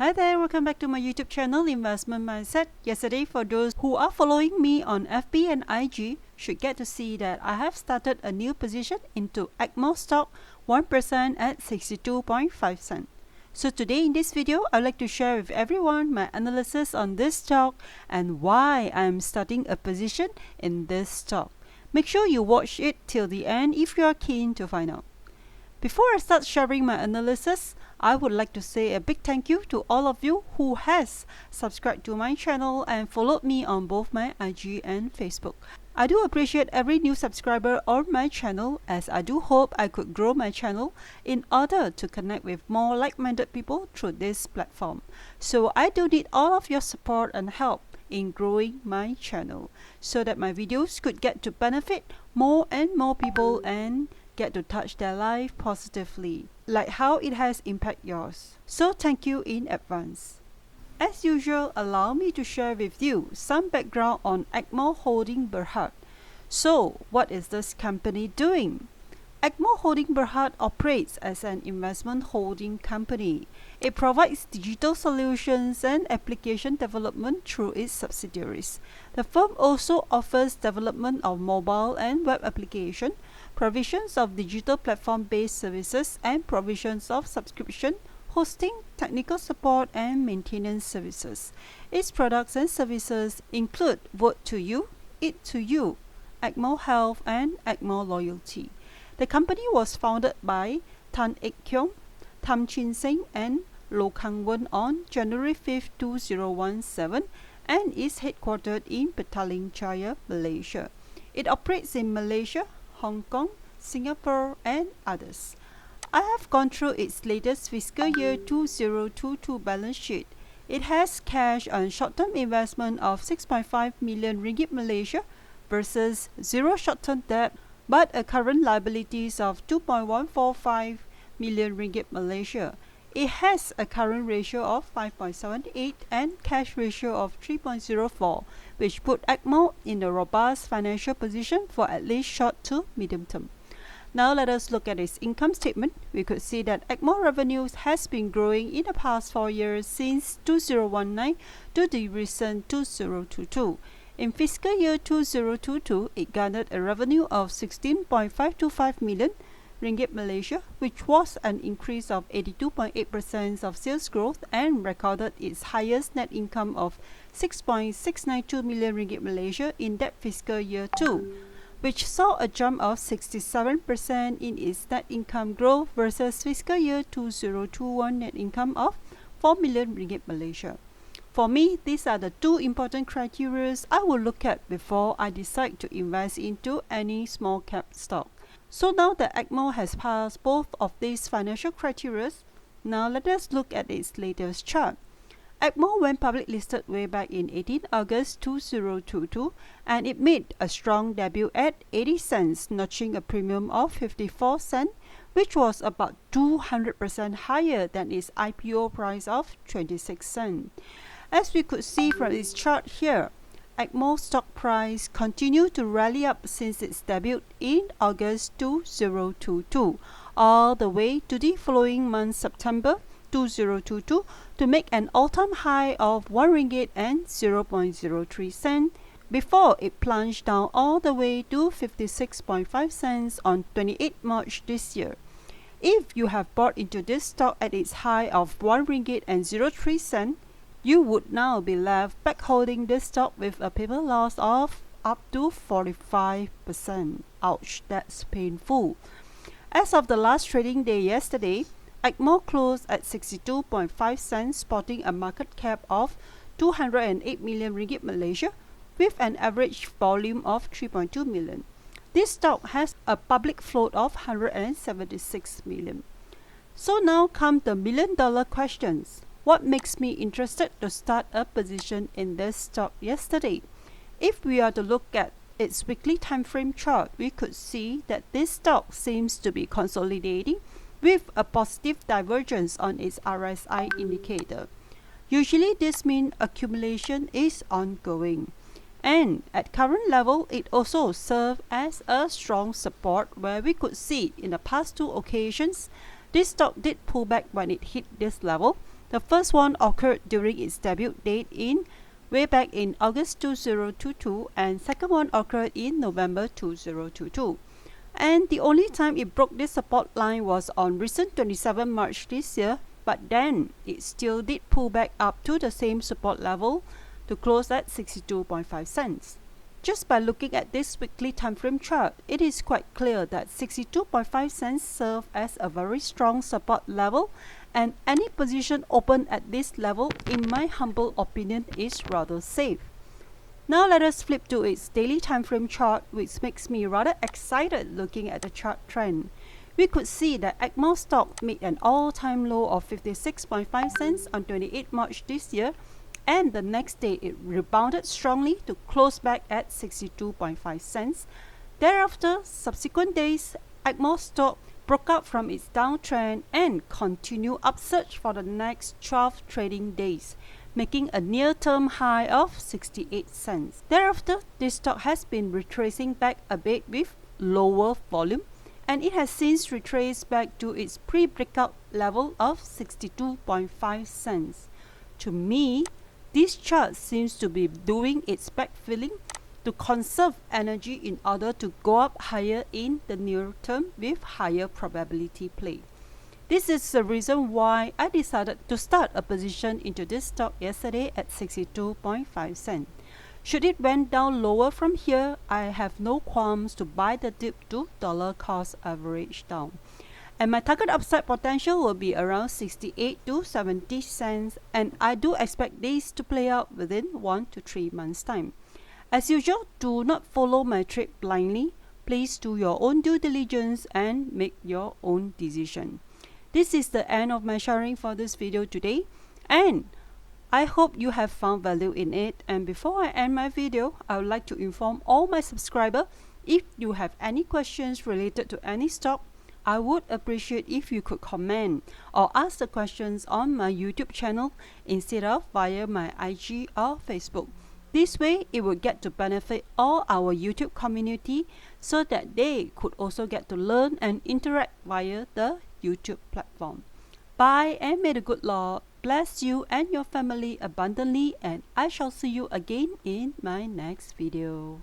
Hi there, welcome back to my YouTube channel Investment Mindset. Yesterday, for those who are following me on FB and IG, should get to see that I have started a new position into AGMO stock 1% at 62.5 cents. So today in this video, I'd like to share with everyone my analysis on this stock and why I am starting a position in this stock. Make sure you watch it till the end if you are keen to find out. Before I start sharing my analysis, I would like to say a big thank you to all of you who has subscribed to my channel and followed me on both my IG and Facebook. I do appreciate every new subscriber on my channel, as I do hope I could grow my channel in order to connect with more like-minded people through this platform. So I do need all of your support and help in growing my channel so that my videos could get to benefit more and more people and get to touch their life positively, like how it has impacted yours. So thank you in advance. As usual, allow me to share with you some background on AGMO Holding Berhad. So, what is this company doing? AGMO Holding Berhad operates as an investment holding company. It provides digital solutions and application development through its subsidiaries. The firm also offers development of mobile and web application, provisions of digital platform-based services, and provisions of subscription, hosting, technical support, and maintenance services. Its products and services include Vote to You, Eat to You, AGMO Health, and AGMO Loyalty. The company was founded by Tan Ek Kyong, Tham Chin Seng, and Lo Kang Wen on January 5, 2017 and is headquartered in Petaling Jaya, Malaysia. It operates in Malaysia, Hong Kong, Singapore, and others. I have gone through its latest fiscal year 2022 balance sheet. It has cash and short-term investment of 6.5 million ringgit Malaysia versus zero short-term debt, but a current liabilities of 2.145 million ringgit Malaysia. It has a current ratio of 5.78 and cash ratio of 3.04, which put AGMO in a robust financial position for at least short to medium term. Now let us look at its income statement. We could see that AGMO revenues has been growing in the past 4 years since 2019 to the recent 2022. In fiscal year 2022, it garnered a revenue of 16.525 million ringgit Malaysia, which was an increase of 82.8% of sales growth and recorded its highest net income of 6.692 million ringgit Malaysia in that fiscal year too, which saw a jump of 67% in its net income growth versus fiscal year 2021 net income of 4 million ringgit Malaysia. For me, these are the two important criteria I will look at before I decide to invest into any small cap stock. So now that AGMO has passed both of these financial criteria, now let us look at its latest chart. AGMO went public listed way back in 18 August 2022 and it made a strong debut at 80 cents, notching a premium of 54 cents, which was about 200% higher than its IPO price of 26 cents. As we could see from its chart here, AGMO stock price continued to rally up since its debut in August 2022, all the way to the following month, September 2022, to make an all-time high of 1 ringgit and 0.03 cents before it plunged down all the way to 56.5 cents on 28 March this year. If you have bought into this stock at its high of 1 ringgit and 03 cents, you would now be left back holding this stock with a paper loss of up to 45%. Ouch, that's painful. As of the last trading day yesterday, AGMO closed at 62.5 cents, sporting a market cap of 208 million ringgit Malaysia with an average volume of 3.2 million. This stock has a public float of 176 million. So now come the million-dollar questions. What makes me interested to start a position in this stock yesterday? If we are to look at its weekly time frame chart, we could see that this stock seems to be consolidating with a positive divergence on its RSI indicator. Usually this means accumulation is ongoing. And at current level, it also serves as a strong support where we could see in the past two occasions, this stock did pull back when it hit this level. The first one occurred during its debut date in way back in August 2022, and second one occurred in November 2022. And the only time it broke this support line was on recent 27 March this year, but then it still did pull back up to the same support level to close at 62.5 cents. Just by looking at this weekly timeframe chart, it is quite clear that 62.5 cents serve as a very strong support level, and any position open at this level, in my humble opinion, is rather safe. Now let us flip to its daily timeframe chart, which makes me rather excited looking at the chart trend. We could see that AGMO stock made an all-time low of 56.5 cents on 28 March this year, and the next day it rebounded strongly to close back at 62.5 cents. Thereafter, subsequent days, AGMO stock broke out from its downtrend and continued upsurge for the next 12 trading days, making a near-term high of 68 cents. Thereafter, this stock has been retracing back a bit with lower volume, and it has since retraced back to its pre-breakout level of 62.5 cents. To me, this chart seems to be doing its backfilling to conserve energy in order to go up higher in the near term with higher probability play. This is the reason why I decided to start a position into this stock yesterday at 62.5 cents. Should it went down lower from here, I have no qualms to buy the dip to dollar cost average down. And my target upside potential will be around 68 to 70 cents, and I do expect this to play out within 1 to 3 months time. As usual, do not follow my trade blindly. Please do your own due diligence and make your own decision. This is the end of my sharing for this video today, and I hope you have found value in it. And before I end my video, I would like to inform all my subscribers, if you have any questions related to any stock, I would appreciate if you could comment or ask the questions on my YouTube channel instead of via my IG or Facebook. This way, it will get to benefit all our YouTube community so that they could also get to learn and interact via the YouTube platform. Bye, and may the good Lord bless you and your family abundantly, and I shall see you again in my next video.